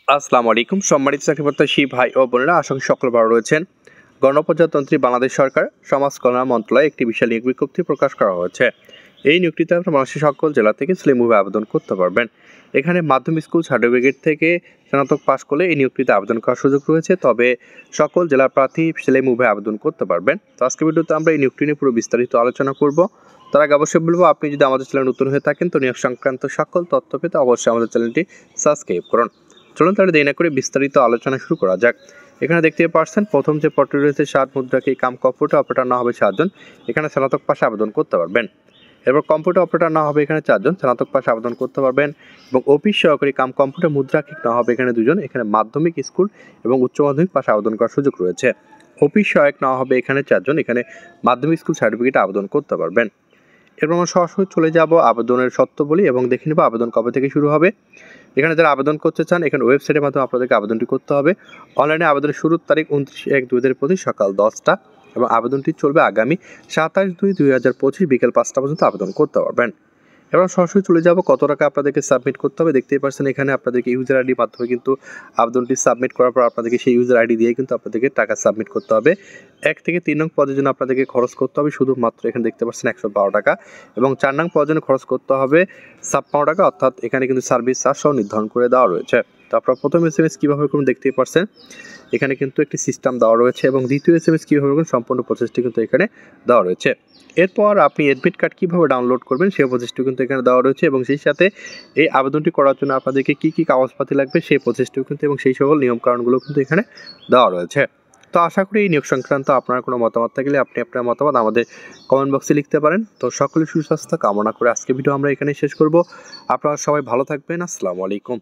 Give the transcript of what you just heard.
আসসালামু আলাইকুম সম্মানিত চাকরিপ্রত্যাশী ভাই ও বোনেরা, আশা করি সকলে ভালো রয়েছেন। গণপ্রজাতন্ত্রী বাংলাদেশ সরকার সমাজ কল্যাণ মন্ত্রণালয়ে একটি বিশাল নিয়োগ বিজ্ঞপ্তি প্রকাশ করা হয়েছে। এই নিয়োগটিতে আপনারা বাংলাদেশের সকল জেলা থেকে ছেলেমুভি আবেদন করতে পারবেন। এখানে মাধ্যমিক স্কুল সার্টিফিকেট থেকে স্নাতক পাশ করলে এই নিয়োগটিতে আবেদন করার সুযোগ রয়েছে, তবে সকল জেলার প্রার্থী ছেলেমুভি আবেদন করতে পারবেন। তো আজকে ভিডিওতে আমরা এই নিয়োগটি নিয়ে পুরো বিস্তারিত আলোচনা করব। তার আগে অবশ্যই বলবো, আপনি যদি আমাদের চ্যানেল নতুন হয়ে থাকেন তো নিয়োগ সংক্রান্ত সকল তথ্য পেতে অবশ্যই আমাদের চ্যানেলটি সাবস্ক্রাইব করুন। চলুন তাহলে দেরি না করে বিস্তারিত আলোচনা শুরু করা যাক। এখানে দেখতে পাচ্ছেন প্রথম যে পদটি রয়েছে 7 মুদ্রাকে কাম কম্পিউটার অপারেটর না হবে 7 জন, এখানে স্নাতক পাশে আবেদন করতে পারবেন। এরপর কম্পিউটার অপারেটর না হবে এখানে 4 জন, স্নাতক পাশে আবেদন করতে পারবেন। এবং অফিস সহকারী কাম কম্পিউটার মুদ্রাক্ষিক না হবে এখানে 2 জন, এখানে মাধ্যমিক স্কুল এবং উচ্চ মাধ্যমিক পাশে আবেদন করার সুযোগ রয়েছে। অফিস সহায়ক না হবে এখানে 4 জন, এখানে মাধ্যমিক স্কুল সার্টিফিকেট আবেদন করতে পারবেন। এরপর আমরা সরাসরি চলে যাব আবেদনের শর্তাবলী এবং দেখে নেব আবেদন কবে থেকে শুরু হবে। এখানে যারা আবেদন করতে চান এখানে ওয়েবসাইটের মাধ্যমে আপনাদেরকে আবেদনটি করতে হবে। অনলাইনে আবেদনের শুরুর তারিখ 29/1/2025 সকাল 10টা এবং আবেদনটি চলবে আগামী 27/2/2025 বিকেল 5টা পর্যন্ত আবেদন করতে পারবেন। এবার সরাসরি চলে যাব কত টাকা আপনাদেরকে সাবমিট করতে হবে। দেখতেই পাচ্ছেন এখানে আপনাদেরকে ইউজার আইডির মাধ্যমে কিন্তু আবেদনটি সাবমিট করার পর আপনাদেরকে সেই ইউজার আইডি দিয়ে কিন্তু আপনাদেরকে টাকা সাবমিট করতে হবে। 1 থেকে 3 নং পদের জন্য আপনাদেরকে খরচ করতে হবে শুধুমাত্র এখানে দেখতে পাচ্ছেন 112 টাকা এবং 4 নং পদের জন্য খরচ করতে হবে 56 টাকা, অর্থাৎ এখানে কিন্তু সার্ভিস চার্জ সহ নির্ধারণ করে দেওয়া রয়েছে। তো আপনারা প্রথম এসএমএস কীভাবে করুন দেখতেই পাচ্ছেন এখানে কিন্তু একটি সিস্টেম দেওয়া রয়েছে এবং দ্বিতীয় এসএমএস কীভাবে করুন সম্পূর্ণ প্রসেসটি কিন্তু এখানে দেওয়া রয়েছে। এরপর আপনি অ্যাডমিট কার্ড কীভাবে ডাউনলোড করবেন সেই প্রসেসটি কিন্তু এখানে দেওয়া রয়েছে এবং সেই সাথে এই আবেদনটি করার জন্য আপনাদেরকে কী কী কাগজপাতি লাগবে সেই প্রসেসটিও কিন্তু এবং সেই সকল নিয়মকানুনগুলো কিন্তু এখানে দেওয়া রয়েছে। তো আশা করি এই নিয়োগ সংক্রান্ত আপনার কোনো মতামত থাকলে আপনি আপনার মতামত আমাদের কমেন্ট বক্সে লিখতে পারেন। তো সকলের সুস্বাস্থ্য কামনা করে আজকে ভিডিও আমরা এখানে শেষ করব। আপনারা সবাই ভালো থাকবেন। আসসালামু আলাইকুম।